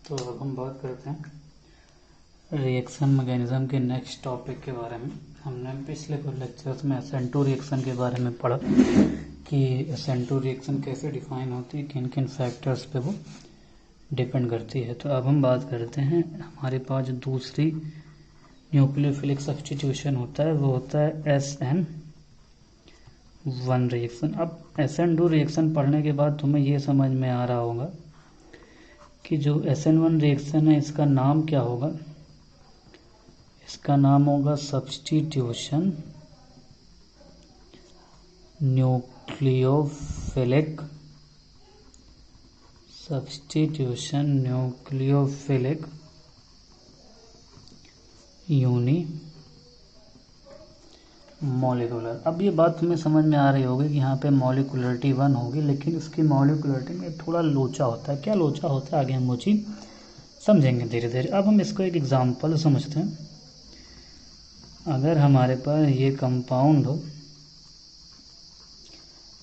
तो अब हम बात करते हैं रिएक्शन मैकेनिज्म के नेक्स्ट टॉपिक के बारे में। हमने पिछले कुछ लेक्चर्स में SN2 रिएक्शन के बारे में पढ़ा कि SN2 रिएक्शन कैसे डिफाइन होती है, किन किन फैक्टर्स पे वो डिपेंड करती है। तो अब हम बात करते हैं, हमारे पास जो दूसरी न्यूक्लियोफिलिक सब्स्टिट्यूशन होता है वो होता है SN1 रिएक्शन। अब SN2 रिएक्शन पढ़ने के बाद तुम्हें ये समझ में आ रहा होगा कि जो SN1 रिएक्शन है इसका नाम क्या होगा। इसका नाम होगा सब्स्टिट्यूशन न्यूक्लियोफिलिक यूनी मॉलिकुलर। अब ये बात तुम्हें समझ में आ रही होगी कि यहाँ पे मॉलिकुलरिटी 1 होगी, लेकिन इसकी मॉलिकुलरिटी में थोड़ा लोचा होता है। क्या लोचा होता है आगे हम वो चीज़ समझेंगे धीरे धीरे। अब हम इसको एक एग्जांपल समझते हैं। अगर हमारे पास ये कंपाउंड हो,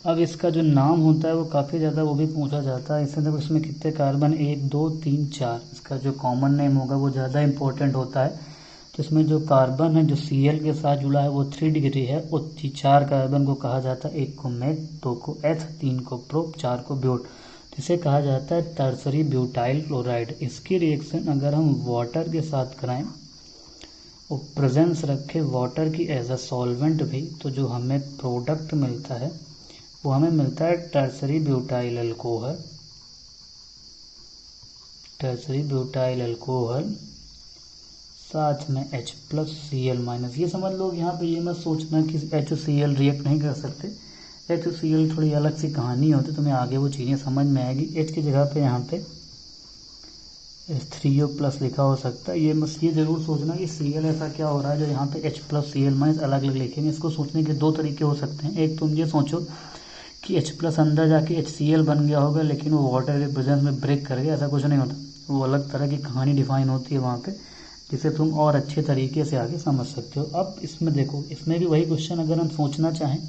अब इसका जो नाम होता है वो काफ़ी ज़्यादा वो भी पूछा जाता है। इससे देखो इसमें कितने कार्बन, 1 2 3 4। इसका जो कॉमन नेम होगा वो ज़्यादा इंपॉर्टेंट होता है। तो इसमें जो कार्बन है जो Cl के साथ जुड़ा है वो 3 डिग्री है। और 4 कार्बन को कहा जाता है, 1 को मेथ, 2 को एथ, 3 को प्रोप, 4 को ब्यूट। तो इसे कहा जाता है टर्सरी ब्यूटाइल क्लोराइड। इसकी रिएक्शन अगर हम वाटर के साथ कराएं और प्रेजेंस रखे वाटर की एज अ सॉल्वेंट भी, तो जो हमें प्रोडक्ट मिलता है वो हमें मिलता है tertiary butyl alcohol. Tertiary butyl alcohol साथ में H+Cl-। ये समझ लो यहाँ पे ये मत सोचना कि HCl रिएक्ट नहीं कर सकते। HCl थोड़ी अलग सी कहानी होती, तुम्हें आगे वो चीज़ें समझ में आएगी। H की जगह पे यहाँ पे H3O+ लिखा हो सकता है। ये ज़रूर सोचना कि Cl ऐसा क्या हो रहा है जो यहाँ पे H+Cl- अलग अलग लिखेंगे। इसको सोचने के 2 तरीके हो सकते हैं। एक, तुम ये सोचो कि H+ अंदर जाके HCl बन गया होगा, लेकिन वो वाटर के प्रेजेंस में ब्रेक कर गया। ऐसा कुछ नहीं होता, वो अलग तरह की कहानी डिफाइन होती है वहाँ पे, जिसे तुम और अच्छे तरीके से आगे समझ सकते हो। अब इसमें देखो, इसमें भी वही क्वेश्चन अगर हम सोचना चाहें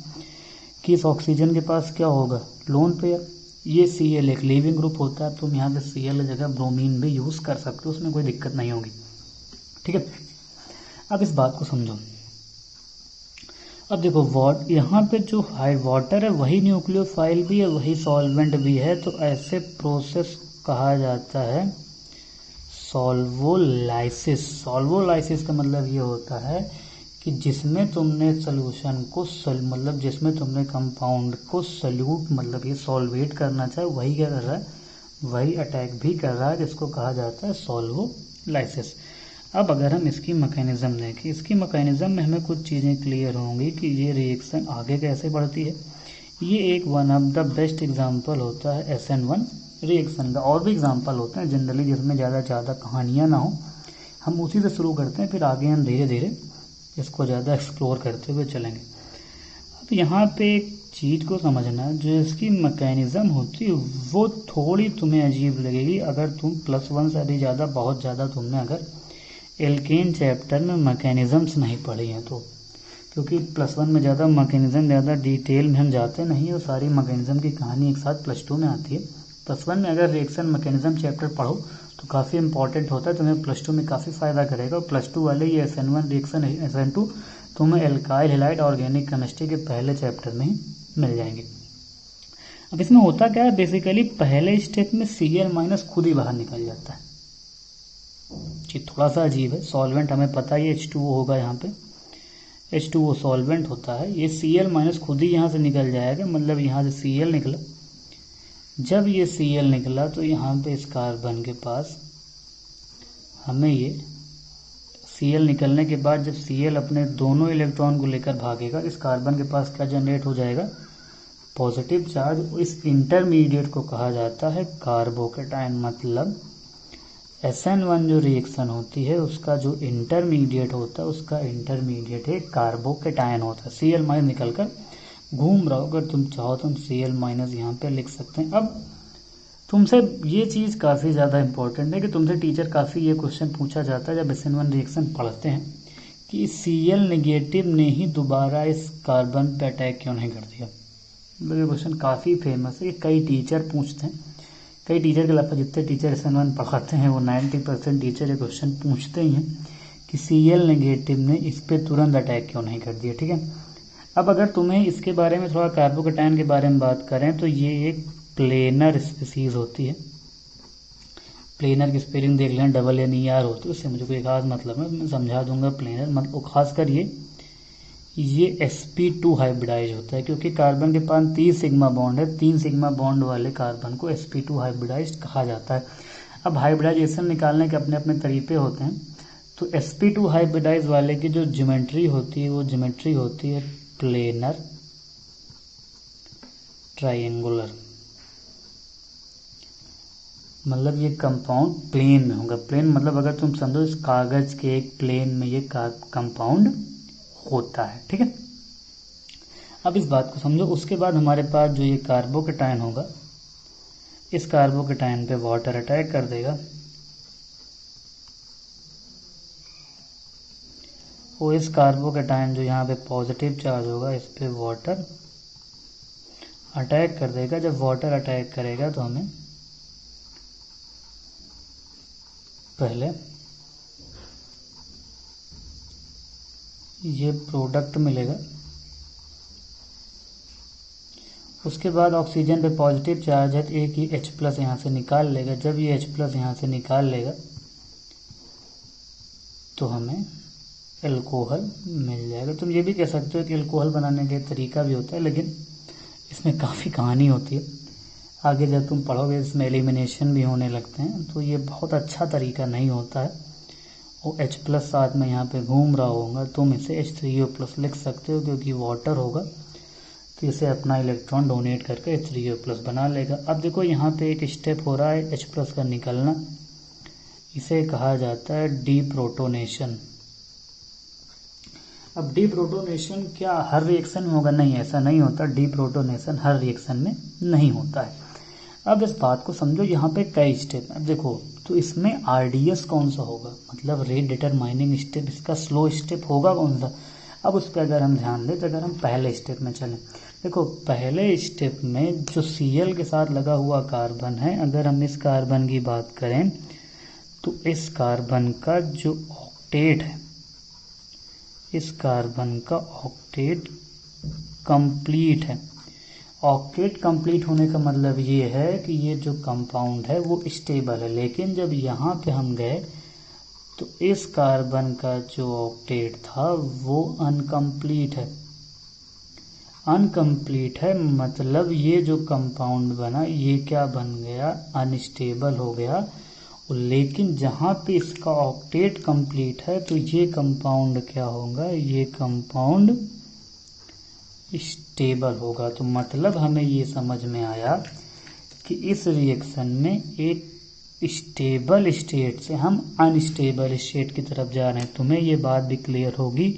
कि इस ऑक्सीजन के पास क्या होगा, लोन पेयर। ये Cl एक लीविंग ग्रुप होता है, तुम यहाँ पे Cl की जगह ब्रोमीन भी यूज़ कर सकते हो, उसमें कोई दिक्कत नहीं होगी। ठीक है, अब इस बात को समझो। अब देखो यहाँ पे जो हाई वाटर है वही न्यूक्लियोफाइल भी है, वही सॉल्वेंट भी है। तो ऐसे प्रोसेस कहा जाता है सॉल्वोलाइसिस। सॉल्वोलाइसिस का मतलब ये होता है कि जिसमें तुमने सोल्यूशन को मतलब जिसमें तुमने कंपाउंड को सल्यूट मतलब ये सॉल्वेट करना चाहे, वही क्या कर रहा है, वही अटैक भी कर रहा है, जिसको कहा जाता है सॉल्वोलाइसिस। अब अगर हम इसकी मैकेनिज्म देखें, इसकी मैकेनिज्म में हमें कुछ चीज़ें क्लियर होंगी कि ये रिएक्शन आगे कैसे बढ़ती है। ये एक one of the best example होता है SN1 रिएक्शन का। और भी एग्जांपल होते हैं जनरली जिसमें ज़्यादा कहानियाँ ना हो। हम उसी से शुरू करते हैं, फिर आगे हम धीरे धीरे इसको ज़्यादा एक्सप्लोर करते हुए चलेंगे। अब यहाँ पे एक चीज़ को समझना, जो इसकी मैकेनिज्म होती है वो थोड़ी तुम्हें अजीब लगेगी अगर तुम +1 से भी ज़्यादा, बहुत ज़्यादा तुमने अगर एल्केन चैप्टर में मैकेनिज्म्स नहीं पढ़ी हैं तो, क्योंकि +1 में ज़्यादा मैकेनिज्म ज़्यादा डिटेल में हम जाते नहीं, और सारी मैकेनिज्म की कहानी एक साथ +2 में आती है। +1 में अगर रिएक्शन मैकेनिज्म चैप्टर पढ़ो तो काफ़ी इंपॉर्टेंट होता है, तुम्हें +2 में काफ़ी फ़ायदा करेगा। और +2 वाले ये SN1 रिएक्शन SN2 तुम्हें एल्काइल हैलाइड ऑर्गेनिक केमिस्ट्री के पहले चैप्टर में ही मिल जाएंगे। अब इसमें होता क्या है, बेसिकली पहले स्टेप में Cl- खुद ही बाहर निकल जाता है। जी थोड़ा सा अजीब है। सॉल्वेंट हमें पता है H2O होगा, यहाँ पे H2O सॉल्वेंट होता है। ये Cl- खुद ही यहाँ से निकल जाएगा, मतलब यहाँ से Cl निकला। जब ये Cl निकला तो यहाँ पे इस कार्बन के पास हमें ये Cl निकलने के बाद जब Cl अपने दोनों इलेक्ट्रॉन को लेकर भागेगा, इस कार्बन के पास क्या जनरेट हो जाएगा, पॉजिटिव चार्ज। इस इंटरमीडिएट को कहा जाता है कार्बोकेटायन। मतलब SN1 जो रिएक्शन होती है उसका जो इंटरमीडिएट होता है, उसका इंटरमीडिएट एक कार्बोकेटायन होता है। Cl- निकल कर घूम रहा हो, अगर तुम चाहो तो Cl- यहाँ पे लिख सकते हैं। अब तुमसे ये चीज़ काफ़ी ज़्यादा इंपॉर्टेंट है कि तुमसे टीचर काफ़ी ये क्वेश्चन पूछा जाता है जब SN1 रिएक्शन पढ़ते हैं कि Cl- ने ही दोबारा इस कार्बन पे अटैक क्यों नहीं कर दिया। मतलब ये क्वेश्चन काफ़ी फेमस है, कई टीचर पूछते हैं कई टीचर के लगभग जितने टीचर SN1 पढ़ाते हैं वो 90% टीचर ये क्वेश्चन पूछते ही हैं कि Cl नेगेटिव ने इस पर तुरंत अटैक क्यों नहीं कर दिया। ठीक है, अब अगर तुम्हें इसके बारे में थोड़ा कार्बोकैटायन के बारे में बात करें तो ये एक प्लेनर स्पीसीज होती है। प्लेनर की स्पेलिंग देख लेना, NER होती है, उससे मुझे कोई खास मतलब है, मैं समझा दूंगा। प्लेनर मतलब खासकर ये sp2 हाइब्रिडाइज होता है, क्योंकि कार्बन के पास 3 सिग्मा बॉन्ड है। 3 सिग्मा बॉन्ड वाले कार्बन को sp2 हाइब्रिडाइज कहा जाता है। अब हाइब्रिडाइजेशन निकालने के अपने अपने तरीके होते हैं। तो sp2 हाइब्रिडाइज वाले की जो ज्योमेट्री होती है वो ज्योमेट्री होती है प्लेनर ट्रायंगुलर, मतलब ये कंपाउंड प्लेन में होगा। प्लेन मतलब अगर तुम समझो इस कागज के एक प्लेन में ये कंपाउंड होता है। ठीक है, अब इस बात को समझो। उसके बाद हमारे पास जो ये कार्बोकैटायन होगा, इस कार्बोकैटायन पे वाटर अटैक कर देगा और इस कार्बोकैटायन जो यहाँ पे पॉजिटिव चार्ज होगा इस पे वाटर अटैक कर देगा। जब वाटर अटैक करेगा तो हमें पहले ये प्रोडक्ट मिलेगा, उसके बाद ऑक्सीजन पे पॉजिटिव चार्ज है तो एक ही H+ यहाँ से निकाल लेगा। जब ये H+ यहाँ से निकाल लेगा तो हमें अल्कोहल मिल जाएगा। तुम ये भी कह सकते हो कि अल्कोहल बनाने का तरीका भी होता है, लेकिन इसमें काफ़ी कहानी होती है। आगे जब तुम पढ़ोगे इसमें एलिमिनेशन भी होने लगते हैं, तो ये बहुत अच्छा तरीका नहीं होता है। और H+ साथ में यहाँ पे घूम रहा होगा, तुम इसे H3O+ लिख सकते हो, क्योंकि वाटर होगा तो इसे अपना इलेक्ट्रॉन डोनेट करके H3O+ बना लेगा। अब देखो यहाँ पे एक स्टेप हो रहा है H+ का निकलना, इसे कहा जाता है डीप्रोटोनेशन। अब डीप्रोटोनेशन क्या हर रिएक्शन में होगा? नहीं, ऐसा नहीं होता। डीप्रोटोनेशन हर रिएक्शन में नहीं होता है। अब इस बात को समझो, यहाँ पे कई स्टेप। अब देखो तो इसमें RDS कौन सा होगा, मतलब रेट डिटरमाइनिंग स्टेप, इसका स्लो स्टेप होगा कौन सा? अब उस पर अगर हम ध्यान दें तो अगर हम पहले स्टेप में चलें, देखो पहले स्टेप में जो Cl के साथ लगा हुआ कार्बन है, अगर हम इस कार्बन की बात करें तो इस कार्बन का जो ऑक्टेट है, इस कार्बन का ऑक्टेट कंप्लीट है। ऑक्टेट कंप्लीट होने का मतलब ये है कि ये जो कंपाउंड है वो स्टेबल है। लेकिन जब यहाँ पे हम गए तो इस कार्बन का जो ऑक्टेट था वो अनकम्प्लीट है। अनकम्प्लीट है मतलब ये जो कंपाउंड बना ये क्या बन गया, अनस्टेबल हो गया। लेकिन जहाँ पे इसका ऑक्टेट कंप्लीट है तो ये कंपाउंड क्या होगा, ये कंपाउंड स्टेबल होगा। तो मतलब हमें ये समझ में आया कि इस रिएक्शन में एक स्टेबल स्टेट से हम अनस्टेबल स्टेट की तरफ जा रहे हैं। तुम्हें ये बात भी क्लियर होगी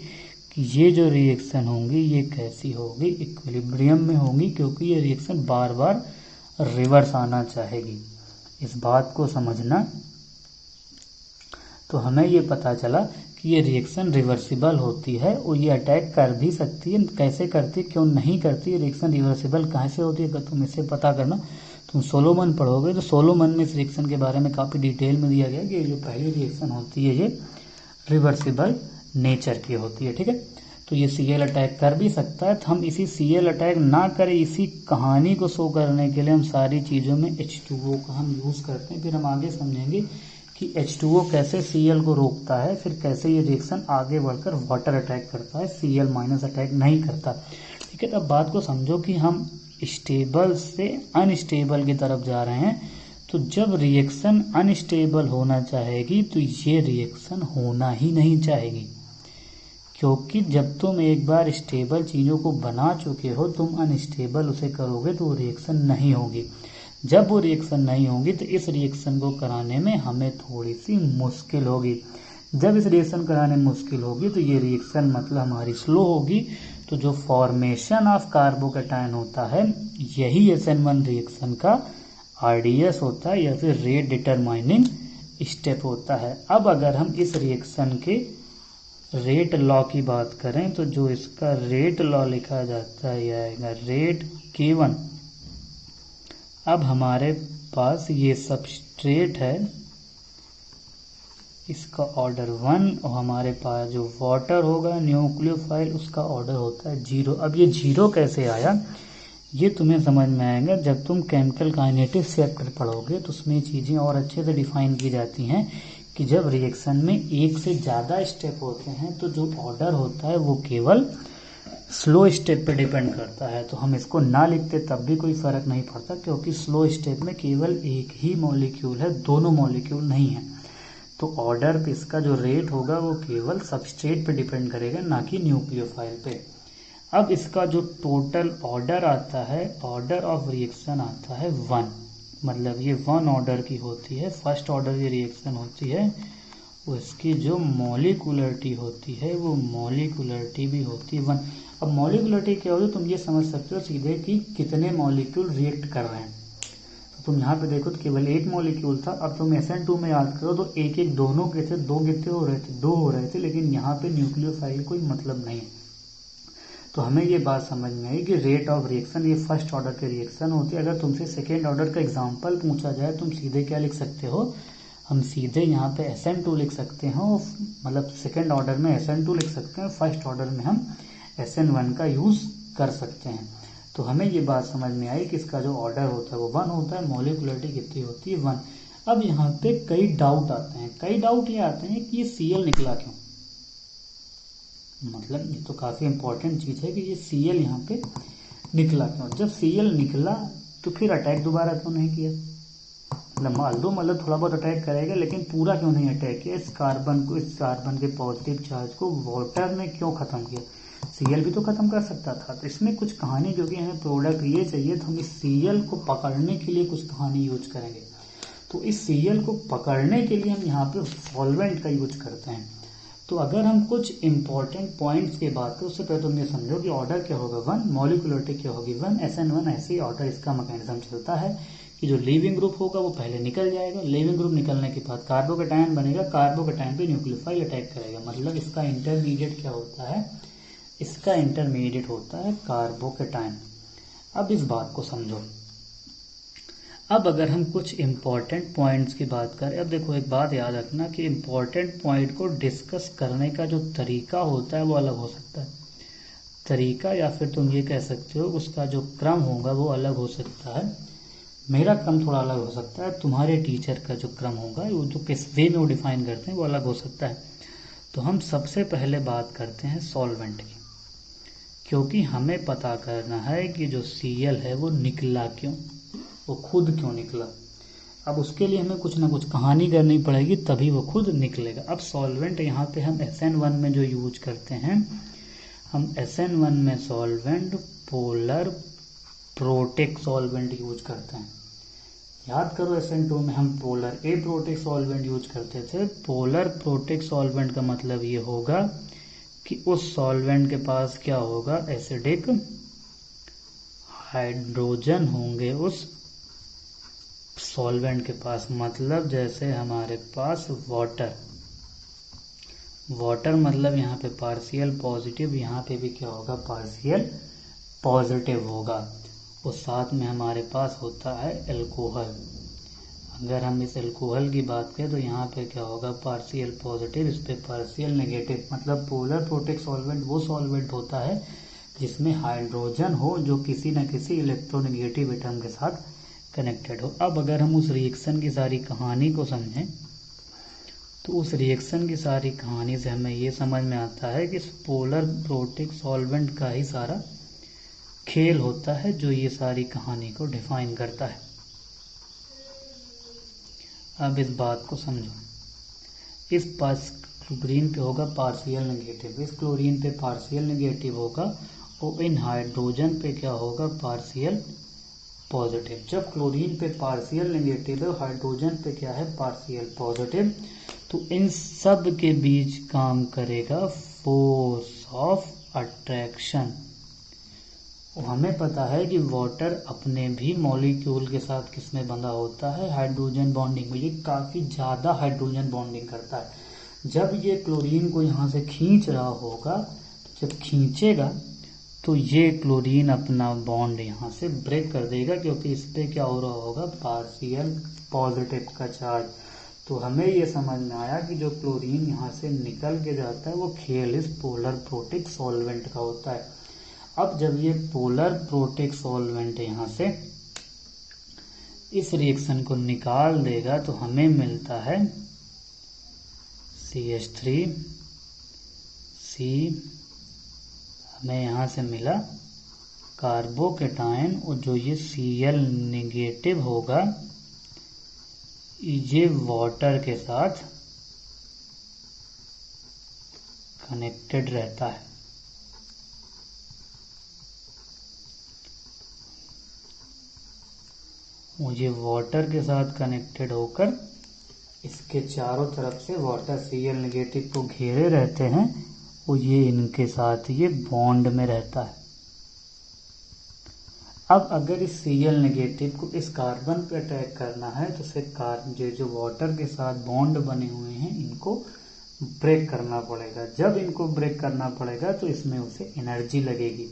कि ये जो रिएक्शन होंगी ये कैसी होगी, इक्विलिब्रियम में होंगी, क्योंकि ये रिएक्शन बार बार रिवर्स आना चाहेगी। इस बात को समझना। तो हमें ये पता चला कि ये रिएक्शन रिवर्सिबल होती है और ये अटैक कर भी सकती है। कैसे करती है, क्यों नहीं करती है, रिएक्शन रिवर्सिबल कहाँ से होती है, अगर तुम इसे पता करना। तुम सोलोमन पढ़ोगे तो सोलोमन में इस रिएक्शन के बारे में काफ़ी डिटेल में दिया गया कि जो पहली रिएक्शन होती है ये रिवर्सिबल नेचर की होती है। ठीक है, तो ये Cl अटैक कर भी सकता है। तो हम इसी Cl अटैक ना करें, इसी कहानी को शो करने के लिए हम सारी चीज़ों में H2O का हम यूज़ करते हैं। फिर हम आगे समझेंगे कि H2O कैसे Cl को रोकता है, फिर कैसे ये रिएक्शन आगे बढ़कर वाटर अटैक करता है, Cl- अटैक नहीं करता। ठीक है, तब बात को समझो कि हम स्टेबल से अनस्टेबल की तरफ जा रहे हैं। तो जब रिएक्शन अनस्टेबल होना चाहेगी तो ये रिएक्शन होना ही नहीं चाहेगी, क्योंकि जब तुम एक बार स्टेबल चीज़ों को बना चुके हो, तुम अनस्टेबल उसे करोगे तो वो रिएक्शन नहीं होगी। जब वो रिएक्शन नहीं होगी तो इस रिएक्शन को कराने में हमें थोड़ी सी मुश्किल होगी। जब इस रिएक्शन कराने में मुश्किल होगी तो ये रिएक्शन मतलब हमारी स्लो होगी। तो जो फॉर्मेशन ऑफ कार्बोकैटायन होता है यही SN1 रिएक्शन का RDS होता है या फिर रेट डिटरमाइनिंग स्टेप होता है। अब अगर हम इस रिएक्शन के रेट लॉ की बात करें तो जो इसका रेट लॉ लिखा जाता है यह आएगा रेट K1। अब हमारे पास ये सबस्ट्रेट है, इसका ऑर्डर 1, और हमारे पास जो वाटर होगा न्यूक्लियोफाइल उसका ऑर्डर होता है 0। अब ये 0 कैसे आया ये तुम्हें समझ में आएगा जब तुम केमिकल काइनेटिक्स चैप्टर पढ़ोगे, तो उसमें चीज़ें और अच्छे से डिफाइन की जाती हैं कि जब रिएक्शन में एक से ज़्यादा स्टेप होते हैं तो जो ऑर्डर होता है वो केवल स्लो स्टेप पे डिपेंड करता है। तो हम इसको ना लिखते तब भी कोई फ़र्क नहीं पड़ता, क्योंकि स्लो स्टेप में केवल एक ही मॉलिक्यूल है, दोनों मॉलिक्यूल नहीं है। तो ऑर्डर पे इसका जो रेट होगा वो केवल सबस्ट्रेट पे डिपेंड करेगा, ना कि न्यूक्लियोफाइल पे। अब इसका जो टोटल ऑर्डर आता है, ऑर्डर ऑफ रिएक्शन आता है 1, मतलब ये 1 ऑर्डर की होती है। फर्स्ट ऑर्डर की रिएक्शन होती है, उसकी जो मॉलिक्यूलरिटी होती है वो मॉलिक्यूलरिटी भी होती है 1। अब मॉलिक्यूलरिटी क्या होती है तुम ये समझ सकते हो सीधे कि कितने मॉलिक्यूल रिएक्ट कर रहे हैं। तो तुम यहाँ पे देखो तो केवल एक मॉलिक्यूल था। अब तुम SN2 में याद करो तो एक एक दोनों के थे, 2 कितने हो रहे थे, 2 हो रहे थे, लेकिन यहाँ पे न्यूक्लियोफाइल कोई मतलब नहीं है। तो हमें ये बात समझ में आई कि रेट ऑफ रिएक्शन ये फर्स्ट ऑर्डर की रिएक्शन होती है। अगर तुमसे सेकेंड ऑर्डर का एग्जाम्पल पूछा जाए तुम सीधे क्या लिख सकते हो, हम सीधे यहाँ पे SN2 लिख सकते हो, मतलब सेकेंड ऑर्डर में SN2 लिख सकते हैं, फर्स्ट ऑर्डर में हम SN1 का यूज़ कर सकते हैं। तो हमें ये बात समझ में आई कि इसका जो ऑर्डर होता है वो 1 होता है, मॉलिक्यूलरिटी कितनी होती है 1। अब यहाँ पे कई डाउट आते हैं, कई डाउट ये आते हैं कि ये Cl निकला क्यों, मतलब ये तो काफ़ी इंपॉर्टेंट चीज़ है कि ये Cl यहाँ पे निकला क्यों। जब Cl निकला तो फिर अटैक दोबारा क्यों नहीं किया, मतलब थोड़ा बहुत अटैक करेगा लेकिन पूरा क्यों नहीं अटैक किया, इस कार्बन के पॉजिटिव चार्ज को वाटर ने क्यों ख़त्म किया। Cl भी तो ख़त्म कर सकता था। तो इसमें कुछ कहानी, क्योंकि हमें प्रोडक्ट ये चाहिए तो हम इस Cl को पकड़ने के लिए कुछ कहानी यूज करेंगे। तो इस Cl को पकड़ने के लिए हम यहाँ पे सॉल्वेंट का यूज करते हैं। तो अगर हम कुछ इंपॉर्टेंट पॉइंट्स की बात करें उससे पहले तुम ये समझो कि ऑर्डर क्या होगा 1, मॉलिक्यूलरिटी क्या होगी 1, SN1। ऐसे ही ऑर्डर इसका मैकेनिज्म चलता है कि जो लीविंग ग्रुप होगा वो पहले निकल जाएगा, लीविंग ग्रुप निकलने के बाद कार्बोकेटायन बनेगा, कार्बोकेटायन पे न्यूक्लियोफाइल अटैक करेगा, मतलब इसका इंटरमीडिएट क्या होता है, इसका इंटरमीडिएट होता है कार्बोकेटायन। अब इस बात को समझो। अब अगर हम कुछ इम्पॉर्टेंट पॉइंट्स की बात करें, अब देखो एक बात याद रखना कि इम्पॉर्टेंट पॉइंट को डिस्कस करने का जो तरीका होता है वो अलग हो सकता है, तरीका या फिर तुम ये कह सकते हो उसका जो क्रम होगा वो अलग हो सकता है। मेरा क्रम थोड़ा अलग हो सकता है, तुम्हारे टीचर का जो क्रम होगा वो जो किस वे में वो डिफाइन करते हैं वो अलग हो सकता है। तो हम सबसे पहले बात करते हैं सॉल्वेंट की, क्योंकि हमें पता करना है कि जो Cl है वो निकला क्यों, वो खुद क्यों निकला। अब उसके लिए हमें कुछ ना कुछ कहानी करनी पड़ेगी तभी वो खुद निकलेगा। अब सॉल्वेंट यहाँ पे हम SN1 में जो यूज करते हैं, हम SN1 में solvent polar protic solvent use करते हैं। याद करो SN2 में हम पोलर ए प्रोटेक सॉल्वेंट यूज करते थे। पोलर प्रोटेक सॉल्वेंट का मतलब ये होगा कि उस सॉल्वेंट के पास क्या होगा, एसिडिक हाइड्रोजन होंगे उस सॉल्वेंट के पास। मतलब जैसे हमारे पास वाटर मतलब यहाँ पे पार्शियल पॉजिटिव, यहाँ पे भी क्या होगा पार्शियल पॉजिटिव होगा, और साथ में हमारे पास होता है अल्कोहल। अगर हम इस अल्कोहल की बात करें तो यहाँ पे क्या होगा पार्शियल पॉजिटिव, इस पे पार्शियल नेगेटिव। मतलब पोलर प्रोटेक सॉल्वेंट वो सॉल्वेंट होता है जिसमें हाइड्रोजन हो जो किसी न किसी इलेक्ट्रोनेगेटिव एटम के साथ कनेक्टेड हो। अब अगर हम उस रिएक्शन की सारी कहानी को समझें तो उस रिएक्शन की सारी कहानी से हमें ये समझ में आता है कि इस पोलर प्रोटेक सॉल्वेंट का ही सारा खेल होता है जो ये सारी कहानी को डिफाइन करता है। अब इस बात को समझो, इस पास क्लोरीन पे होगा पार्शियल नेगेटिव, इस क्लोरीन पे पार्शियल नेगेटिव होगा, और इन हाइड्रोजन पे क्या होगा पार्शियल पॉजिटिव। जब क्लोरीन पे पार्शियल नेगेटिव है, हाइड्रोजन पे क्या है पार्शियल पॉजिटिव, तो इन सब के बीच काम करेगा फोर्स ऑफ अट्रैक्शन। हमें पता है कि वाटर अपने भी मॉलिक्यूल के साथ किसमें बंधा होता है, हाइड्रोजन बॉन्डिंग में। ये काफ़ी ज़्यादा हाइड्रोजन बॉन्डिंग करता है। जब ये क्लोरीन को यहाँ से खींच रहा होगा, जब खींचेगा तो ये क्लोरीन अपना बॉन्ड यहाँ से ब्रेक कर देगा, क्योंकि इस पर क्या हो रहा होगा, पार्शियल पॉजिटिव का चार्ज। तो हमें ये समझ में आया कि जो क्लोरीन यहाँ से निकल के जाता है वो खेल इस पोलर प्रोटिक सॉल्वेंट का होता है। अब जब ये पोलर प्रोटिक सॉल्वेंट यहाँ से इस रिएक्शन को निकाल देगा तो हमें मिलता है CH3, हमें यहाँ से मिला कार्बोकेटायन, और जो ये Cl नेगेटिव होगा ये वाटर के साथ कनेक्टेड रहता है। मुझे वाटर के साथ कनेक्टेड होकर इसके चारों तरफ से वाटर Cl नेगेटिव को घेरे रहते हैं और ये इनके साथ ये बॉन्ड में रहता है। अब अगर इस Cl नेगेटिव को इस कार्बन पे अटैक करना है तो इसे जो वाटर के साथ बॉन्ड बने हुए हैं इनको ब्रेक करना पड़ेगा। जब इनको ब्रेक करना पड़ेगा तो इसमें उसे एनर्जी लगेगी,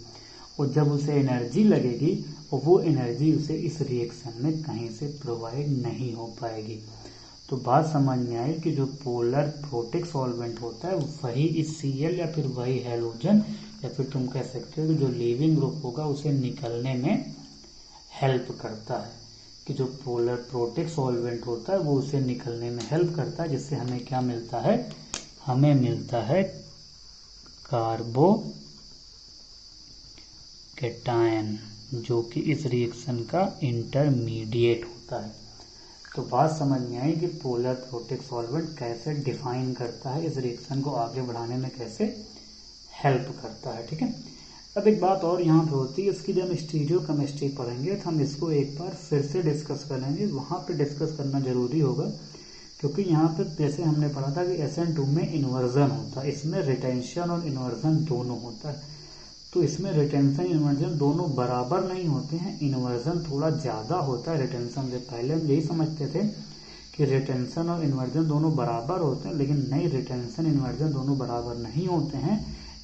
और जब उसे एनर्जी लगेगी और वो एनर्जी उसे इस रिएक्शन में कहीं से प्रोवाइड नहीं हो पाएगी। तो बात समझ में आई कि जो पोलर प्रोटिक सॉल्वेंट होता है वही इस Cl या फिर वही हैलोजन या फिर तुम कह सकते हो कि जो लीविंग ग्रुप होगा उसे निकलने में हेल्प करता है। कि जो पोलर प्रोटिक सॉल्वेंट होता है वो उसे निकलने में हेल्प करता है, जिससे हमें क्या मिलता है, हमें मिलता है कार्बोकेटायन, जो कि इस रिएक्शन का इंटरमीडिएट होता है। तो बात समझ में आई कि पोलर प्रोटिक सॉल्वेंट कैसे डिफाइन करता है, इस रिएक्शन को आगे बढ़ाने में कैसे हेल्प करता है। ठीक है, अब एक बात और यहाँ पे होती है, इसकी जब स्टीरियो केमिस्ट्री पढ़ेंगे तो हम इसको एक बार फिर से डिस्कस करेंगे। वहाँ पे डिस्कस करना जरूरी होगा, क्योंकि यहाँ पे जैसे हमने पढ़ा था कि SN2 में इन्वर्जन होता है, इसमें रिटेंशन और इन्वर्जन दोनों होता है। तो इसमें रिटेंशन इन्वर्जन दोनों बराबर नहीं होते हैं, इन्वर्जन थोड़ा ज़्यादा होता है रिटेंशन से। पहले हम यही समझते थे कि रिटेंशन और इन्वर्जन दोनों बराबर होते हैं, लेकिन नहीं, रिटेंशन इन्वर्जन दोनों बराबर नहीं होते हैं,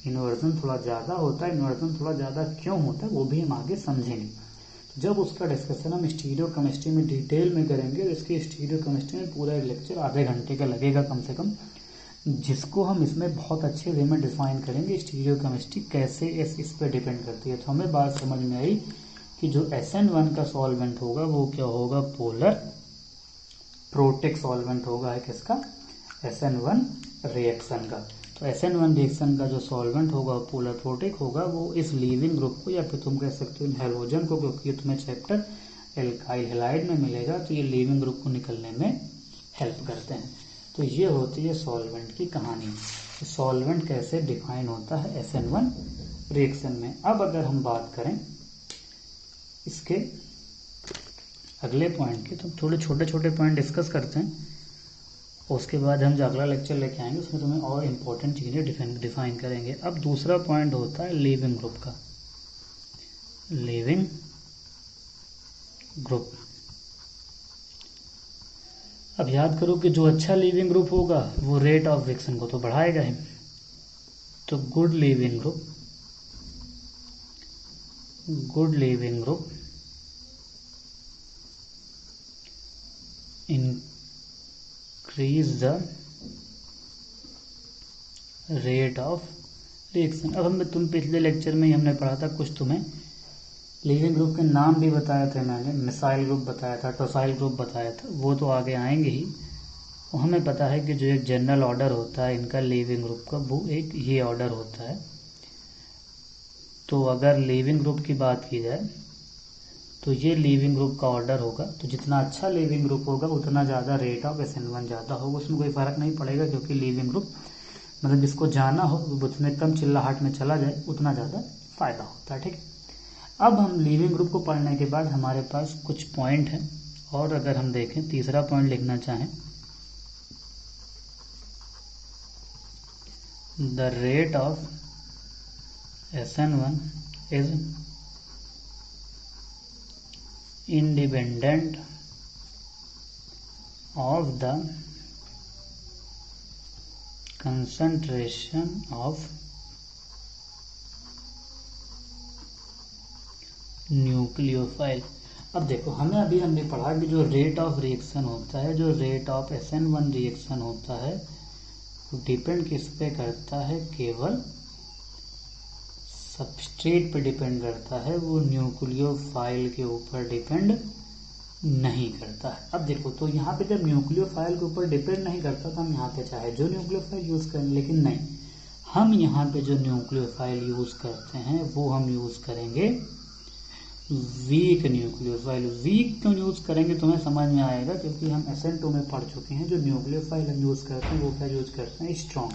इन्वर्जन थोड़ा ज़्यादा होता है। इन्वर्जन थोड़ा ज़्यादा क्यों होता है वो भी हम आगे समझेंगे। तो जब उसका डिस्कशन हम स्टीरियो केमिस्ट्री में डिटेल में करेंगे, इसकी स्टीरियो केमिस्ट्री में पूरा एक लेक्चर आधे घंटे का लगेगा कम से कम, जिसको हम इसमें बहुत अच्छे वे में डिफाइन करेंगे स्टीरियो केमिस्ट्री कैसे इस पर डिपेंड करती है। तो हमें बात समझ में आई कि जो SN1 का सॉल्वेंट होगा वो क्या होगा, पोलर प्रोटिक सॉल्वेंट होगा है किसका, SN1 रिएक्शन का। तो SN1 रिएक्शन का जो सॉल्वेंट होगा पोलर प्रोटिक होगा, वो इस लीविंग ग्रुप को या फिर तुम कह सकते हो हैलोजन को, क्योंकि तुम्हें चैप्टर एल्काइल हैलाइड में मिलेगा, तो ये लीविंग ग्रुप को निकलने में हेल्प करते हैं। तो ये होती है सॉल्वेंट की कहानी। तो सॉल्वेंट कैसे डिफाइन होता है SN1 रिएक्शन में। अब अगर हम बात करें इसके अगले पॉइंट की, तो थोड़े छोटे छोटे पॉइंट डिस्कस करते हैं, और उसके बाद हम जो अगला लेक्चर लेके आएंगे उसमें तुम्हें और इम्पोर्टेंट चीज़ें डिफाइन करेंगे। अब दूसरा पॉइंट होता है लीविंग ग्रुप का। लीविंग ग्रुप, अब याद करो कि जो अच्छा लीविंग ग्रुप होगा वो रेट ऑफ रिएक्शन को तो बढ़ाएगा ही। तो good leaving group increase the rate of reaction. अब तुम पिछले लेक्चर में ही हमने पढ़ा था, कुछ तुम्हें लीविंग ग्रुप के नाम भी बताया थे मैंने, मिसाइल ग्रुप बताया था, टोसाइल ग्रुप बताया था, वो तो आगे आएंगे ही। और हमें पता है कि जो एक जनरल ऑर्डर होता है इनका लीविंग ग्रुप का, वो एक ये ऑर्डर होता है। तो अगर लीविंग ग्रुप की बात की जाए तो ये लीविंग ग्रुप का ऑर्डर होगा। तो जितना अच्छा लीविंग ग्रुप होगा उतना ज़्यादा रेट ऑफ SN1 ज़्यादा होगा, उसमें कोई फ़र्क नहीं पड़ेगा, क्योंकि लीविंग ग्रुप मतलब जिसको जाना हो उतने कम चिल्लाहट में चला जाए उतना ज़्यादा फ़ायदा होता है। ठीक है, अब हम लीविंग ग्रुप को पढ़ने के बाद हमारे पास कुछ पॉइंट हैं, और अगर हम देखें तीसरा पॉइंट लिखना चाहें, the rate of SN1 is independent of the concentration of nucleophile. अब देखो हमें अभी हमने पढ़ा कि जो रेट ऑफ रिएक्शन होता है, जो रेट ऑफ SN1 रिएक्शन होता है, डिपेंड किस पे करता है, केवल सबस्ट्रेट पे डिपेंड करता है, वो न्यूक्लियोफाइल के ऊपर डिपेंड नहीं करता है। अब देखो तो यहाँ पे जब न्यूक्लियोफाइल के ऊपर डिपेंड नहीं करता तो हम यहाँ पे चाहे जो न्यूक्लियोफाइल यूज करें, लेकिन नहीं, हम यहाँ पे जो न्यूक्लियोफाइल यूज करते हैं वो हम यूज करेंगे वीक न्यूक्लियोफाइल। वीक क्यों यूज करेंगे तुम्हें समझ में आएगा, क्योंकि हम SN2 में पढ़ चुके हैं जो न्यूक्लियोफाइल हम यूज करते हैं वो क्या यूज करते हैं, स्ट्रॉन्ग।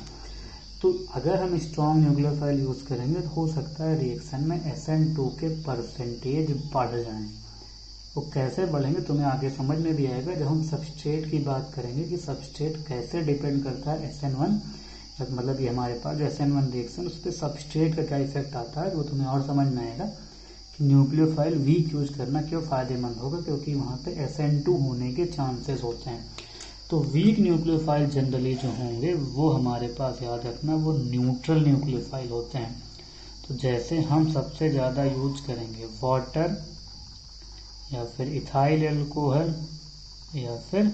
तो अगर हम स्ट्रॉन्ग न्यूक्लियोफाइल यूज करेंगे तो हो सकता है रिएक्शन में SN2 के परसेंटेज बढ़ जाएं। वो कैसे बढ़ेंगे तुम्हें आगे समझ में भी आएगा जब हम सबस्ट्रेट की बात करेंगे कि सबस्ट्रेट कैसे डिपेंड करता है SN1, मतलब ये हमारे पास जो SN1 रिएक्शन उस पर सबस्ट्रेट का क्या इफेक्ट आता है वो तुम्हें और समझ में आएगा कि न्यूक्लियोफाइल वीक यूज करना क्यों फायदेमंद होगा, क्योंकि वहाँ पे SN2 होने के चांसेस होते हैं। तो वीक न्यूक्लियोफाइल जनरली जो होंगे वो हमारे पास याद रखना वो न्यूट्रल न्यूक्लियोफाइल होते हैं। तो जैसे हम सबसे ज़्यादा यूज करेंगे वाटर या फिर इथाइल अल्कोहल या फिर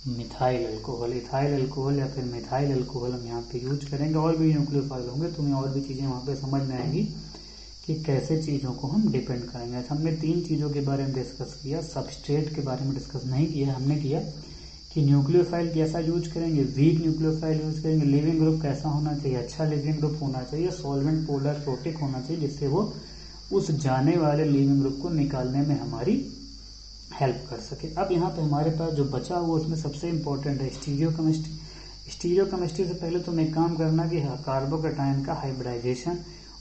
मिथाइल अल्कोहल, इथाइल अल्कोहल या फिर मिथाइल अल्कोहल हम यहाँ पे यूज करेंगे। और भी न्यूक्लियोफाइल होंगे, तुम्हें और भी चीज़ें वहाँ पे समझ में आएंगी कि कैसे चीज़ों को हम डिपेंड करेंगे। हमने 3 चीज़ों के बारे में डिस्कस किया, सबस्ट्रेट के बारे में डिस्कस नहीं किया, हमने किया कि न्यूक्लियोफाइल कैसा यूज करेंगे, वीक न्यूक्लियोफाइल यूज करेंगे, लिविंग ग्रुप कैसा होना चाहिए, अच्छा लिविंग ग्रुप होना चाहिए, सॉल्वेंट पोलर प्रोटिक होना चाहिए जिससे वो उस जाने वाले लिविंग ग्रुप को निकालने में हमारी हेल्प कर सके। अब यहाँ पे हमारे पास जो बचा हुआ उसमें सबसे इम्पोर्टेंट है स्टीरियोकेमिस्ट्री। स्टीरियोकेमिस्ट्री से पहले तुम एक काम करना कि कार्बोकैटायन का हाइब्रिडाइजेशन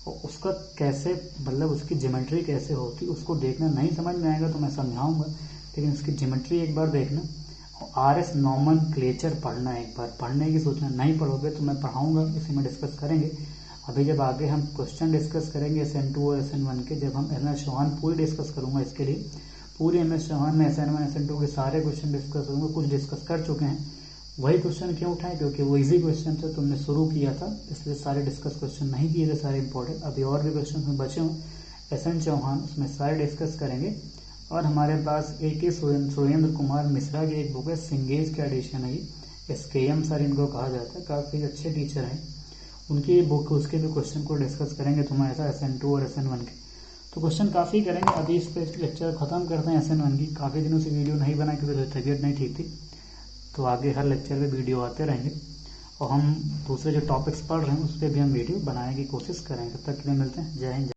और उसका कैसे, मतलब उसकी ज्योमेट्री कैसे होती उसको देखना। नहीं समझ में आएगा तो मैं समझाऊंगा, लेकिन उसकी ज्योमेट्री एक बार देखना। RS नॉमेनक्लेचर पढ़ना, एक बार पढ़ने की सोचना, नहीं पढ़ोगे तो मैं पढ़ाऊंगा, इसी में डिस्कस करेंगे। अभी जब आगे हम क्वेश्चन डिस्कस करेंगे SN2 और SN1 के, जब हम MS चौहान पूरी डिस्कस करूंगा, इसके लिए पूरी MS चौहान में SN1 SN2 के सारे क्वेश्चन डिस्कस करूंगा। कुछ डिस्कस कर चुके हैं, वही क्वेश्चन क्यों उठाए, क्योंकि वो इजी क्वेश्चन थे, तुमने शुरू किया था, इसलिए सारे डिस्कस क्वेश्चन नहीं किए थे सारे इंपॉर्टेंट। अभी और भी क्वेश्चन में बचे हुए SN चौहान, उसमें सारे डिस्कस करेंगे। और हमारे पास AK सुरेंद्र कुमार मिश्रा की एक बुक है, सिंगेज का एडिशन है, SKM सर इनको कहा जाता है, काफ़ी अच्छे टीचर हैं, उनकी बुक, उसके भी क्वेश्चन को डिस्कस करेंगे तुम्हारे साथ SN2 और SN1 के। तो क्वेश्चन काफ़ी करेंगे। अभी इस पे लेक्चर खत्म करते हैं SN1 की। काफ़ी दिनों से वीडियो नहीं बनाई क्योंकि तबीयत नहीं ठीक थी, तो आगे हर लेक्चर में वीडियो आते रहेंगे और हम दूसरे जो टॉपिक्स पढ़ रहे हैं उस पर भी हम वीडियो बनाने की कोशिश करेंगे। तब तक के लिए मिलते हैं, जय हिंद।